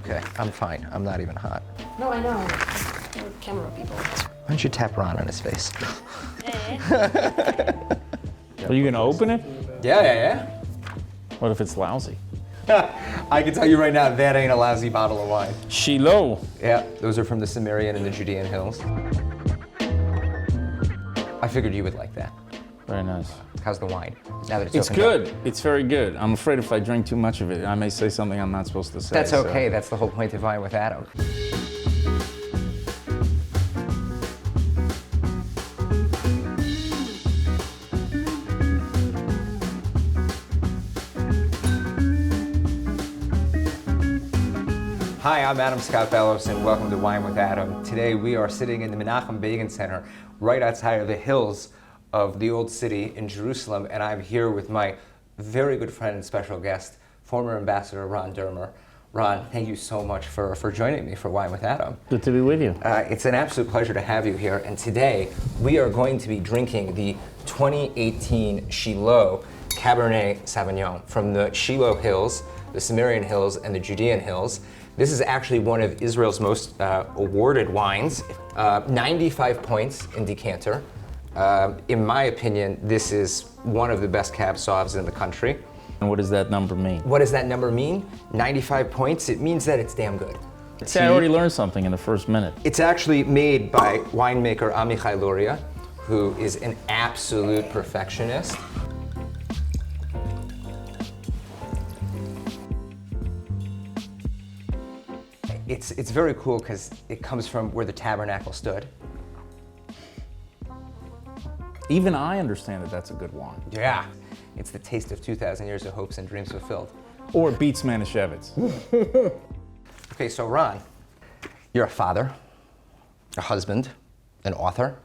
Okay, I'm fine. I'm not even hot. No, I know. We're camera people. Why don't you tap Ron on his face? Are you gonna open it? Yeah. What if it's lousy? I can tell you right now, that ain't a lousy bottle of wine. Shiloh. Yeah, those are from the Sumerian and the Judean hills. I figured you would like that. Very nice. How's the wine? Now that It's opened up. good. It's very good. I'm afraid if I drink too much of it, I may say something I'm not supposed to say. That's so- okay. That's the whole point of Wine with Adam. Hi, I'm Adam Scott Bellos, and welcome to Wine with Adam. Today we are sitting in the Menachem Begin Center, right outside of the hills of the old city in Jerusalem, and I'm here with my very good friend and special guest, former Ambassador Ron Dermer. Ron, thank you so much for joining me for Wine with Adam. Good to be with you. It's an absolute pleasure to have you here, and today we are going to be drinking the 2018 Shiloh Cabernet Sauvignon from the Shiloh Hills, the Sumerian Hills, and the Judean Hills. This is actually one of Israel's most awarded wines, 95 points in decanter. In my opinion, this is one of the best Cab Sauves in the country. And what does that number mean? What does that number mean? 95 points, it means that it's damn good. See, I already learned something in the first minute. It's actually made by winemaker Amichai Luria, who is an absolute perfectionist. It's very cool because it comes from where the tabernacle stood. Even I understand that that's a good wine. Yeah. It's the taste of 2,000 years of hopes and dreams fulfilled. Or it beats Manischewitz. Okay, so Ron, you're a father, a husband, an author,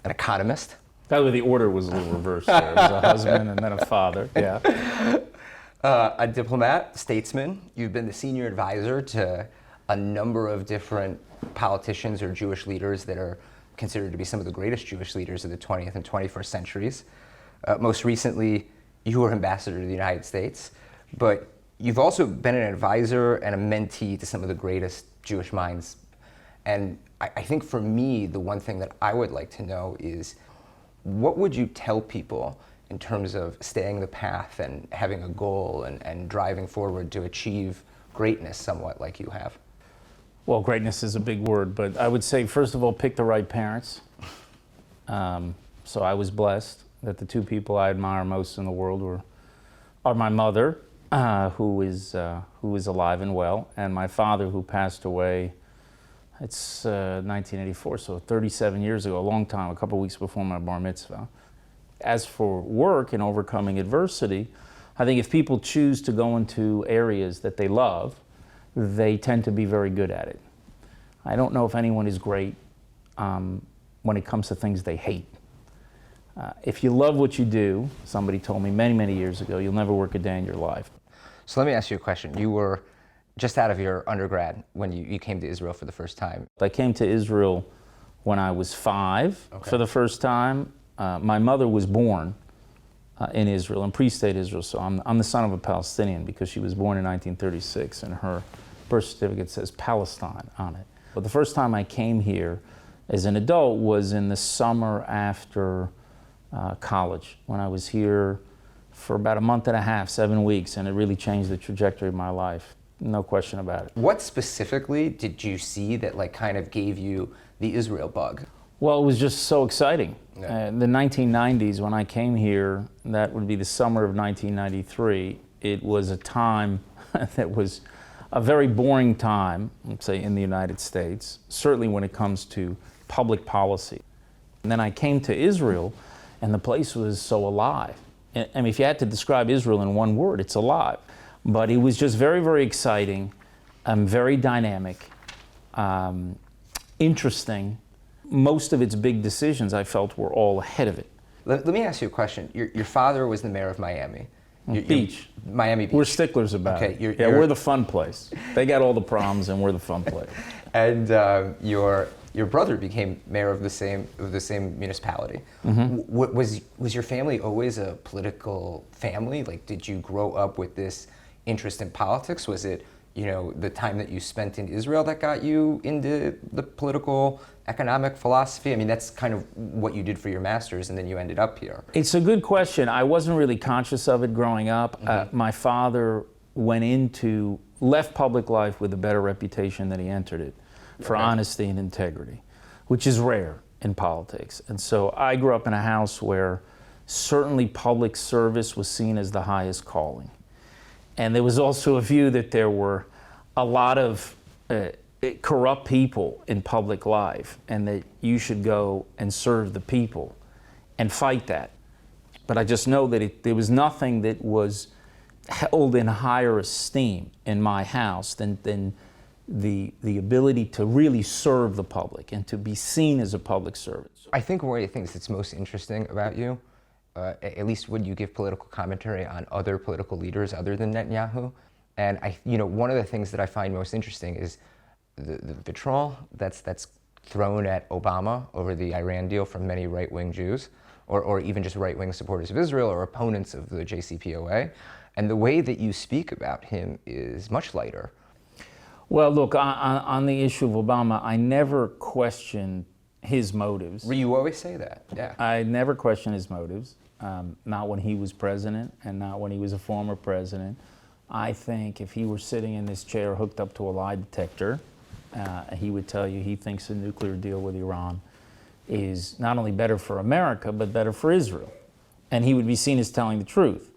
an economist. By the way, the order was a little reversed there. It was a husband and then a father, yeah. A diplomat, statesman. You've been the senior advisor to a number of different politicians or Jewish leaders that are considered to be some of the greatest Jewish leaders of the 20th and 21st centuries. Most recently, you were ambassador to the United States, but you've also been an advisor and a mentee to some of the greatest Jewish minds. And I think for me, the one thing that I would like to know is, what would you tell people in terms of staying the path and having a goal and driving forward to achieve greatness somewhat like you have? Well, greatness is a big word, but I would say, first of all, pick the right parents. So I was blessed that the two people I admire most in the world are my mother, who is alive and well, and my father, who passed away. It's 1984, so 37 years ago, a long time, a couple weeks before my bar mitzvah. As for work and overcoming adversity, I think if people choose to go into areas that they love, they tend to be very good at it. I don't know if anyone is great when it comes to things they hate. If you love what you do, somebody told me many, many years ago, you'll never work a day in your life. So let me ask you a question. You were just out of your undergrad when you came to Israel for the first time. I came to Israel when I was 5 for the first time. My mother was born in Israel, in pre-state Israel, so I'm the son of a Palestinian because she was born in 1936 and her birth certificate says Palestine on it. But the first time I came here as an adult was in the summer after college, when I was here for about a month and a half, 7 weeks, and it really changed the trajectory of my life, no question about it. What specifically did you see that kind of gave you the Israel bug? Well, it was just so exciting. The 1990s, when I came here, that would be the summer of 1993, it was a time that was a very boring time, let's say, in the United States, certainly when it comes to public policy. And then I came to Israel, and the place was so alive. I mean, if you had to describe Israel in one word, it's alive. But it was just very, very exciting, very dynamic, interesting. Most of its big decisions, I felt, were all ahead of it. Let me ask you a question. Your father was the mayor of Miami. Beach. Miami Beach. We're sticklers about it. Yeah, we're the fun place. They got all the problems, and we're the fun place. And your brother became mayor of the same municipality. Mm-hmm. Was your family always a political family? Did you grow up with this interest in politics? Was it the time that you spent in Israel that got you into the political economic philosophy? I mean, that's kind of what you did for your master's, and then you ended up here. It's a good question. I wasn't really conscious of it growing up. My father left public life with a better reputation than he entered it for honesty and integrity, which is rare in politics. And so I grew up in a house where certainly public service was seen as the highest calling. And there was also a view that there were a lot of corrupt people in public life, and that you should go and serve the people and fight that. But I just know that there was nothing that was held in higher esteem in my house than the ability to really serve the public and to be seen as a public servant. I think one of the things that's most interesting about you, at least when you give political commentary on other political leaders other than Netanyahu, and one of the things that I find most interesting is the vitriol that's thrown at Obama over the Iran deal from many right-wing Jews, or even just right-wing supporters of Israel or opponents of the JCPOA. And the way that you speak about him is much lighter. Well, look, on the issue of Obama, I never questioned his motives. You always say that, yeah. I never questioned his motives, not when he was president and not when he was a former president. I think if he were sitting in this chair hooked up to a lie detector, he would tell you he thinks a nuclear deal with Iran is not only better for America, but better for Israel. And he would be seen as telling the truth.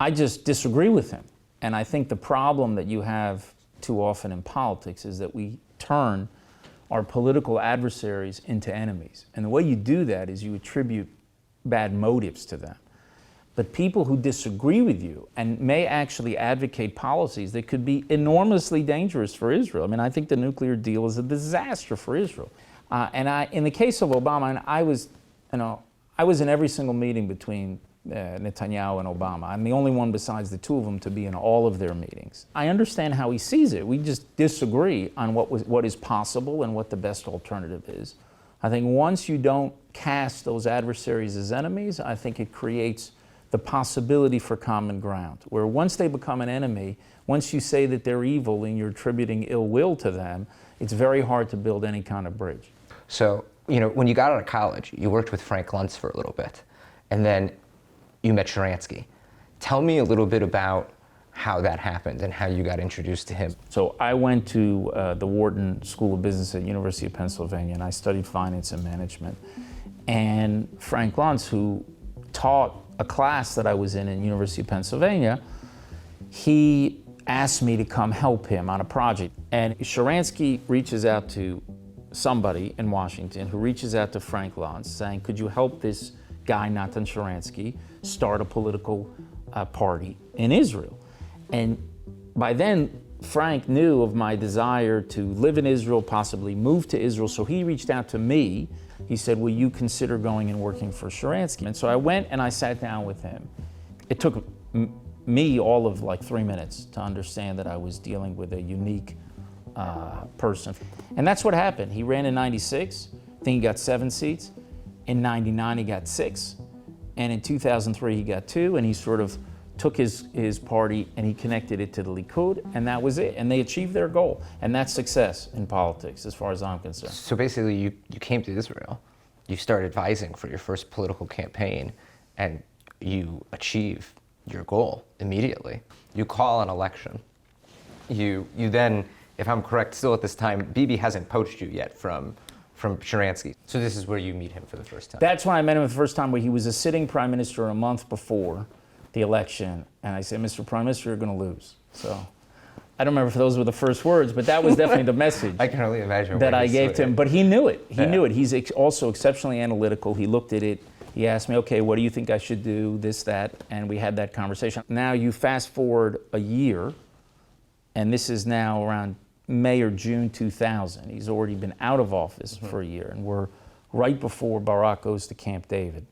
I just disagree with him. And I think the problem that you have too often in politics is that we turn our political adversaries into enemies. And the way you do that is you attribute bad motives to them. But people who disagree with you and may actually advocate policies that could be enormously dangerous for Israel. I mean, I think the nuclear deal is a disaster for Israel. In the case of Obama, and I was in every single meeting between Netanyahu and Obama. I'm the only one besides the two of them to be in all of their meetings. I understand how he sees it. We just disagree on what is possible and what the best alternative is. I think once you don't cast those adversaries as enemies, I think it creates the possibility for common ground, where once they become an enemy, once you say that they're evil and you're attributing ill will to them, it's very hard to build any kind of bridge. So, when you got out of college, you worked with Frank Luntz for a little bit, and then you met Sharansky. Tell me a little bit about how that happened and how you got introduced to him. So I went to the Wharton School of Business at University of Pennsylvania, and I studied finance and management. And Frank Luntz, who taught a class that I was in University of Pennsylvania, he asked me to come help him on a project. And Sharansky reaches out to somebody in Washington who reaches out to Frank Luntz saying, could you help this guy, Natan Sharansky, start a political party in Israel? And by then, Frank knew of my desire to live in Israel, possibly move to Israel, so he reached out to me. He said, will you consider going and working for Sharansky? And so I went and I sat down with him. It took me all of like 3 minutes to understand that I was dealing with a unique person. And that's what happened. He ran in 96, I think he got 7 seats. In 99, he got 6. And in 2003, he got 2, and he sort of took his party and he connected it to the Likud, and that was it. And they achieved their goal. And that's success in politics, as far as I'm concerned. So basically, you came to Israel, you started advising for your first political campaign, and you achieve your goal immediately. You call an election. You then, if I'm correct, still at this time, Bibi hasn't poached you yet from Sharansky. So this is where you meet him for the first time. That's when I met him the first time, where he was a sitting prime minister a month before the election. And I said, Mr. Prime Minister, you're going to lose. So I don't remember if those were the first words, but that was definitely the message. I can only imagine that I gave to him. But he knew it. He knew it. He's also exceptionally analytical. He looked at it. He asked me, okay, what do you think I should do, this, that, and we had that conversation. Now you fast forward a year, and this is now around May or June 2000. He's already been out of office for a year, and we're right before Barak goes to Camp David.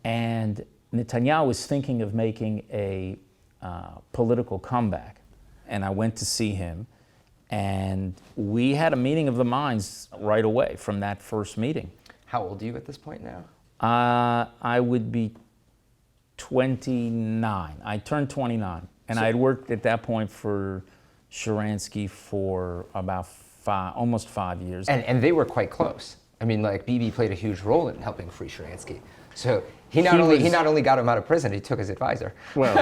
And Netanyahu was thinking of making a political comeback. And I went to see him, and we had a meeting of the minds right away from that first meeting. How old are you at this point now? I would be 29. I turned 29, and I had worked at that point for Sharansky for about almost 5 years. And they were quite close. I mean, like Bibi played a huge role in helping free Sharansky. So he not only got him out of prison, he took his advisor. Well,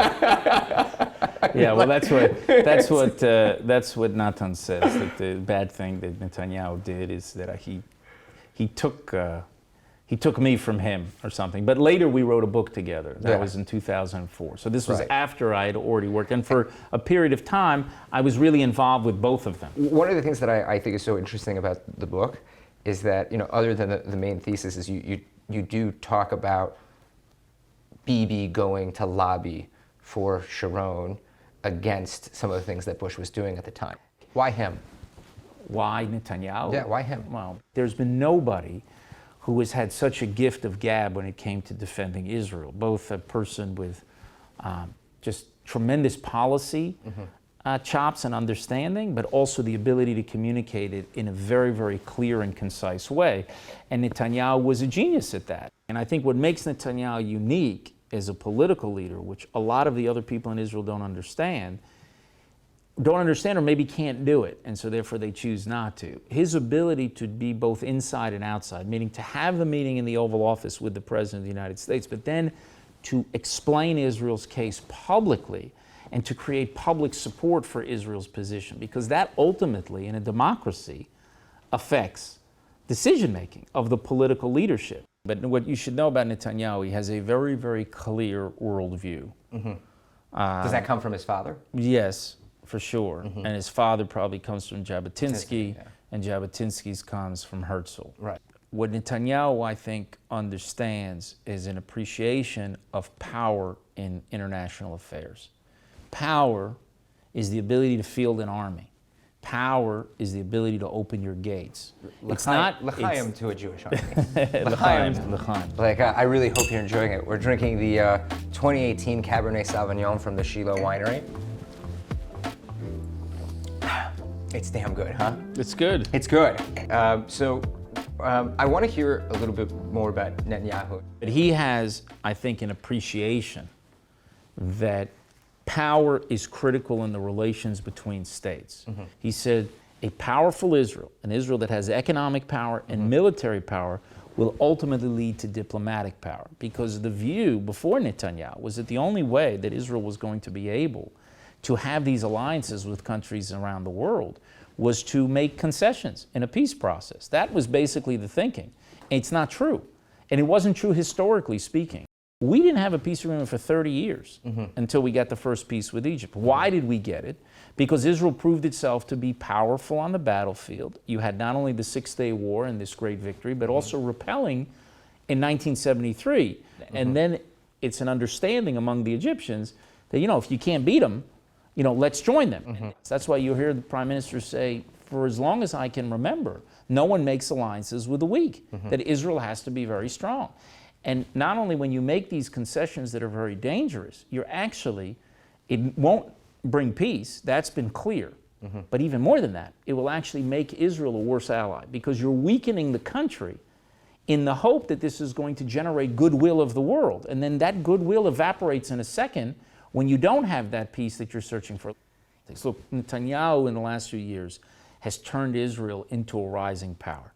yeah. Well, that's what Natan says. That the bad thing that Netanyahu did is that he took me from him or something. But later we wrote a book together. That was in 2004. So this was after I had already worked. And for a period of time, I was really involved with both of them. One of the things that I think is so interesting about the book is that, other than the main thesis, is you do talk about Bibi going to lobby for Sharon against some of the things that Bush was doing at the time. Why him? Why Netanyahu? Yeah, why him? Well, there's been nobody who has had such a gift of gab when it came to defending Israel, both a person with just tremendous policy chops and understanding, but also the ability to communicate it in a very, very clear and concise way. And Netanyahu was a genius at that. And I think what makes Netanyahu unique as a political leader, which a lot of the other people in Israel don't understand or maybe can't do it, and so therefore they choose not to. His ability to be both inside and outside, meaning to have the meeting in the Oval Office with the President of the United States, but then to explain Israel's case publicly and to create public support for Israel's position, because that ultimately, in a democracy, affects decision-making of the political leadership. But what you should know about Netanyahu, he has a very, very clear worldview. Does that come from his father? Yes, for sure. And his father probably comes from Jabotinsky, and Jabotinsky's comes from Herzl. Right. What Netanyahu, I think, understands is an appreciation of power in international affairs. Power is the ability to field an army. Power is the ability to open your gates. It's not l'chaim to a Jewish army. l'chaim. Like, I really hope you're enjoying it. We're drinking the 2018 Cabernet Sauvignon from the Shiloh Winery. It's damn good, huh? It's good. It's good. I want to hear a little bit more about Netanyahu. But he has, I think, an appreciation that power is critical in the relations between states. He said a powerful Israel, an Israel that has economic power and military power, will ultimately lead to diplomatic power. Because the view before Netanyahu was that the only way that Israel was going to be able to have these alliances with countries around the world was to make concessions in a peace process. That was basically the thinking. It's not true. And it wasn't true historically speaking. We didn't have a peace agreement for 30 years until we got the first peace with Egypt. Why did we get it? Because Israel proved itself to be powerful on the battlefield. You had not only the Six-Day War and this great victory, but also repelling in 1973. And then it's an understanding among the Egyptians that, if you can't beat them, let's join them. That's why you hear the Prime Minister say, for as long as I can remember, no one makes alliances with the weak, that Israel has to be very strong. And not only when you make these concessions that are very dangerous, it won't bring peace, that's been clear. But even more than that, it will actually make Israel a worse ally, because you're weakening the country in the hope that this is going to generate goodwill of the world. And then that goodwill evaporates in a second when you don't have that peace that you're searching for. So Netanyahu in the last few years has turned Israel into a rising power.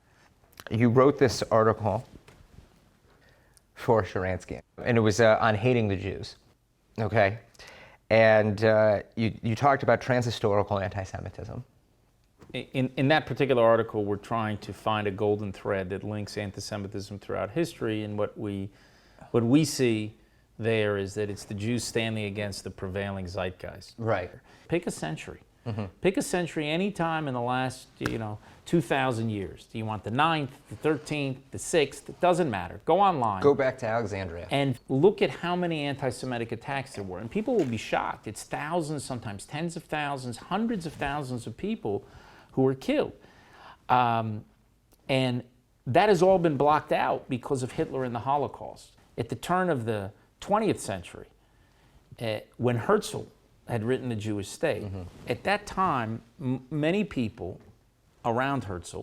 You wrote this article for Sharansky, and it was on hating the Jews, okay? And you talked about transhistorical anti-Semitism. In that particular article, we're trying to find a golden thread that links anti-Semitism throughout history, and what we see there is that it's the Jews standing against the prevailing zeitgeist. Right. Pick a century. Pick a century any time in the last, 2,000 years. Do you want the 9th, the 13th, the 6th? It doesn't matter. Go online. Go back to Alexandria. And look at how many anti-Semitic attacks there were. And people will be shocked. It's thousands, sometimes tens of thousands, hundreds of thousands of people who were killed. And that has all been blocked out because of Hitler and the Holocaust. At the turn of the 20th century, when Herzl had written The Jewish State, at that time, many people around Herzl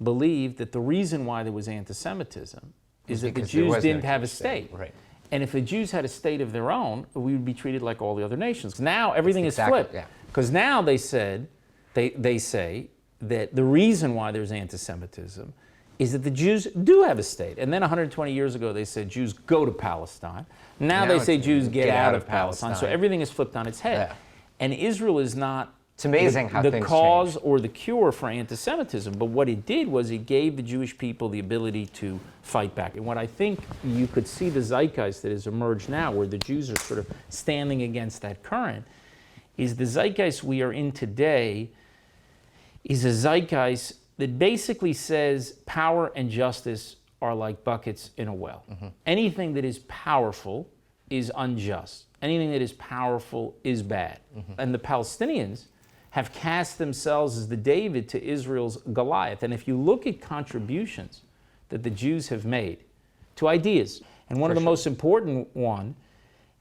believed that the reason why there was anti-Semitism is that the Jews didn't have a state. Right. And if the Jews had a state of their own, we would be treated like all the other nations. Now everything is flipped. Because now they say that the reason why there's anti-Semitism is that the Jews do have a state. And then 120 years ago, they said Jews go to Palestine. Now they say Jews get out of Palestine. So everything is flipped on its head. Yeah. And Israel is not It's amazing how the things cause change. or the cure for anti-Semitism. But what it did was it gave the Jewish people the ability to fight back. And what I think you could see the zeitgeist that has emerged now, where the Jews are sort of standing against that current, is the zeitgeist we are in today is a zeitgeist that basically says power and justice are like buckets in a well. Anything that is powerful is unjust. Anything that is powerful is bad. And the Palestinians have cast themselves as the David to Israel's Goliath. And if you look at contributions that the Jews have made to ideas, and one of the most important one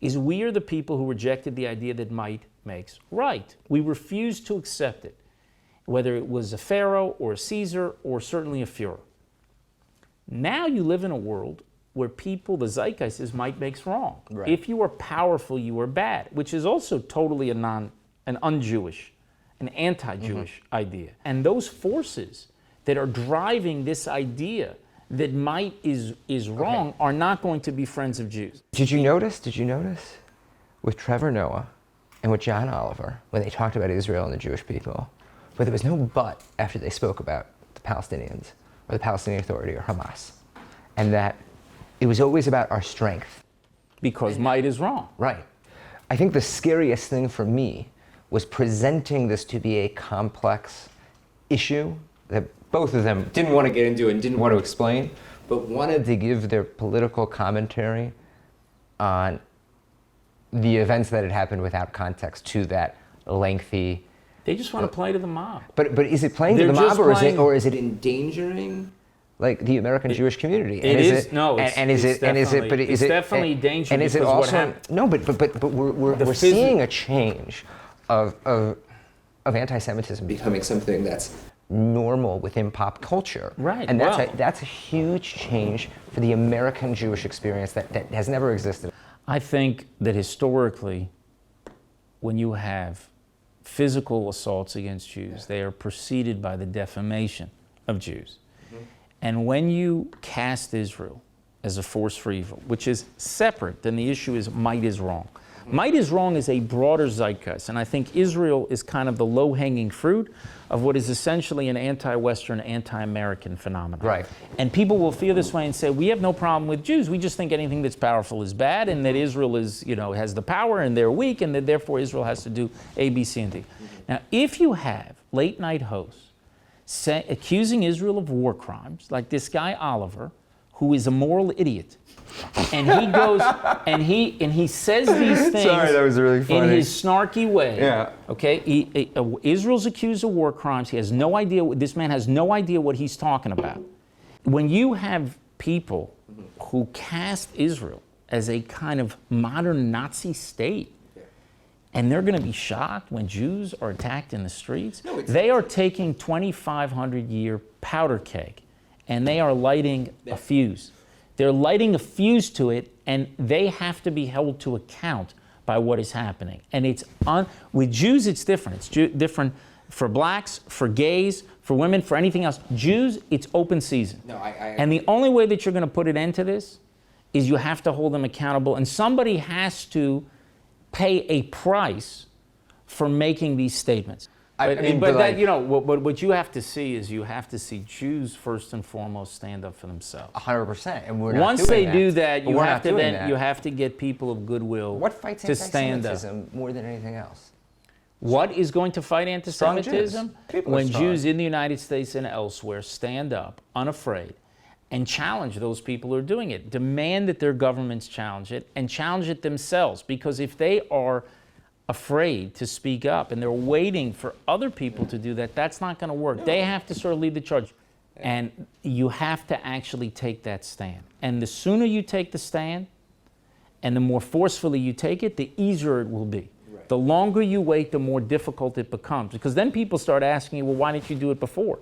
is we are the people who rejected the idea that might makes right. We refused to accept it, whether it was a Pharaoh or a Caesar or certainly a Führer. Now you live in a world where people, the zeitgeist is might makes wrong. Right. If you are powerful, you are bad, which is also totally an un-Jewish, an anti-Jewish idea. And those forces that are driving this idea that might is wrong are not going to be friends of Jews. Did you notice with Trevor Noah and with John Oliver, when they talked about Israel and the Jewish people, but there was no but after they spoke about the Palestinians or the Palestinian Authority or Hamas, and that it was always about our strength. Because might is wrong. Right. I think the scariest thing for me was presenting this to be a complex issue that both of them didn't want to get into and didn't want to explain, but wanted to give their political commentary on the events that had happened without context to that lengthy. They just want to play to the mob. But is it playing to They're the mob, just or playing- is it endangering like the American Jewish community? It is no. It's definitely dangerous. And is it because what also happened- no? But we're seeing a change of anti-Semitism becoming something that's normal within pop culture. Right, And well- that's a huge change for the American Jewish experience that has never existed. I think that historically, when you have physical assaults against Jews, they are preceded by the defamation of Jews. And when you cast Israel as a force for evil, which is separate than the issue is might is wrong. Might is wrong is a broader zeitgeist, and I think Israel is kind of the low-hanging fruit of what is essentially an anti-Western, anti-American phenomenon. Right. And people will feel this way and say, we have no problem with Jews, we just think anything that's powerful is bad, and that Israel is, has the power and they're weak, and that therefore Israel has to do A, B, C, and D. Now, if you have late-night hosts accusing Israel of war crimes, like this guy Oliver, who is a moral idiot, and he goes and he says these things. Sorry, that was really funny. In his snarky way. Yeah. Okay. Israel's accused of war crimes. He has no idea. This man has no idea what he's talking about. When you have people who cast Israel as a kind of modern Nazi state, and they're going to be shocked when Jews are attacked in the streets, they are taking 2,500-year powder keg, and they are lighting a fuse. They're lighting a fuse to it, and they have to be held to account by what is happening. And it's with Jews, it's different. It's different for blacks, for gays, for women, for anything else. Jews, it's open season. No, and the only way that you're going to put an end to this is you have to hold them accountable, and somebody has to pay a price for making these statements. What you have to see is you have to see Jews first and foremost stand up for themselves. 100%, and we're not Once doing they that. do that, But you we're have not to doing then that. you have to get people of goodwill What fights to stand up. anti-Semitism more than anything else? What is going to fight anti-Semitism? People are When strong. Jews in the United States and elsewhere stand up, unafraid, and challenge those people who are doing it. Demand that their governments challenge it, and challenge it themselves. Because if they are afraid to speak up and they're waiting for other people to do that, that's not going to work. They have to sort of lead the charge. And you have to actually take that stand. And the sooner you take the stand, and the more forcefully you take it, the easier it will be. Right. The longer you wait, the more difficult it becomes. Because then people start asking you, well, why didn't you do it before?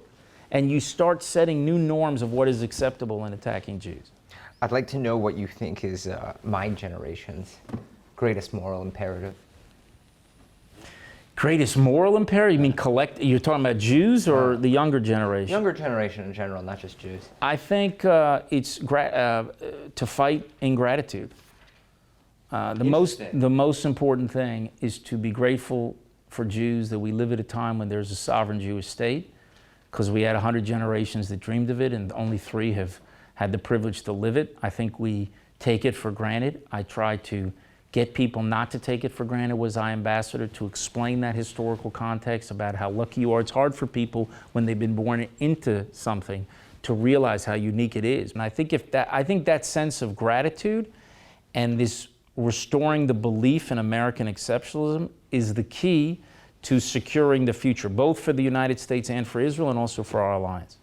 And you start setting new norms of what is acceptable in attacking Jews. I'd like to know what you think is my generation's greatest moral imperative. Greatest moral imperative? You mean you're talking about Jews or the younger generation? Younger generation in general, not just Jews. I think it's to fight ingratitude. The most important thing is to be grateful for Jews that we live at a time when there's a sovereign Jewish state, because we had 100 generations that dreamed of it and only 3 have had the privilege to live it. I think we take it for granted. I try to get people not to take it for granted was I ambassador, to explain that historical context about how lucky you are. It's hard for people when they've been born into something to realize how unique it is. And I think that sense of gratitude and this restoring the belief in American exceptionalism is the key to securing the future, both for the United States and for Israel, and also for our alliance.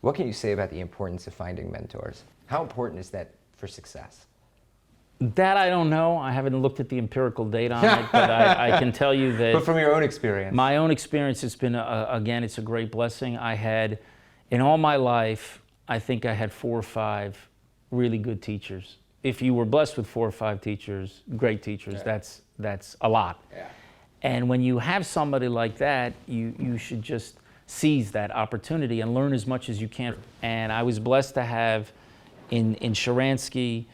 What can you say about the importance of finding mentors? How important is that for success? That I don't know. I haven't looked at the empirical data on it, but I can tell you that. But from your own experience? My own experience, it's been, again, it's a great blessing. I had, in all my life, I think I had 4 or 5 really good teachers. If you were blessed with 4 or 5 teachers, great teachers, yeah, that's a lot. Yeah. And when you have somebody like that, you should just seize that opportunity and learn as much as you can. And I was blessed to have in Sharansky,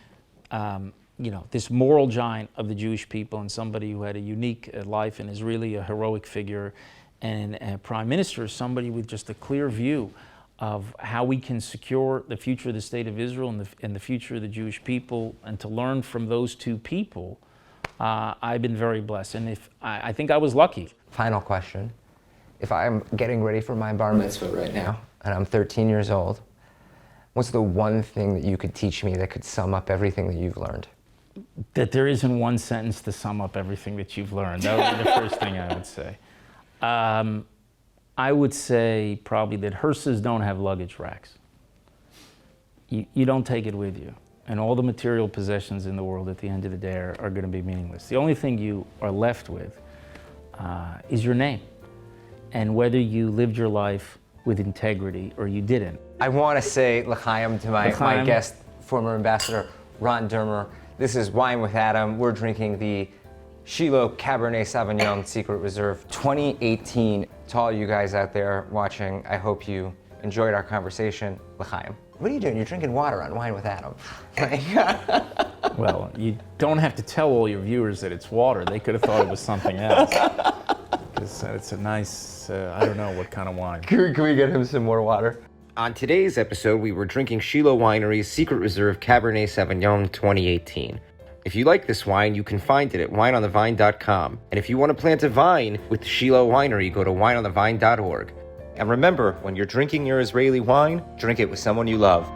this moral giant of the Jewish people, and somebody who had a unique life and is really a heroic figure, and a prime minister, somebody with just a clear view of how we can secure the future of the state of Israel and the future of the Jewish people. And to learn from those 2 people, I've been very blessed. And I think I was lucky. Final question. If I'm getting ready for my bar mitzvah right now, and I'm 13 years old, what's the one thing that you could teach me that could sum up everything that you've learned? That there isn't one sentence to sum up everything that you've learned. That would be the first thing I would say. I would say probably that hearses don't have luggage racks. You don't take it with you. And all the material possessions in the world at the end of the day are going to be meaningless. The only thing you are left with is your name, and whether you lived your life with integrity or you didn't. I want to say l'chaim to my guest, former ambassador Ron Dermer. This is Wine with Adam. We're drinking the Shiloh Cabernet Sauvignon Secret Reserve 2018. To all you guys out there watching, I hope you enjoyed our conversation. L'chaim. What are you doing? You're drinking water on Wine with Adam. Well, you don't have to tell all your viewers that it's water. They could have thought it was something else. Because it's a nice, I don't know what kind of wine. Can we get him some more water? On today's episode, we were drinking Shiloh Winery's Secret Reserve Cabernet Sauvignon 2018. If you like this wine, you can find it at wineonthevine.com. And if you want to plant a vine with Shiloh Winery, go to wineonthevine.org. And remember, when you're drinking your Israeli wine, drink it with someone you love.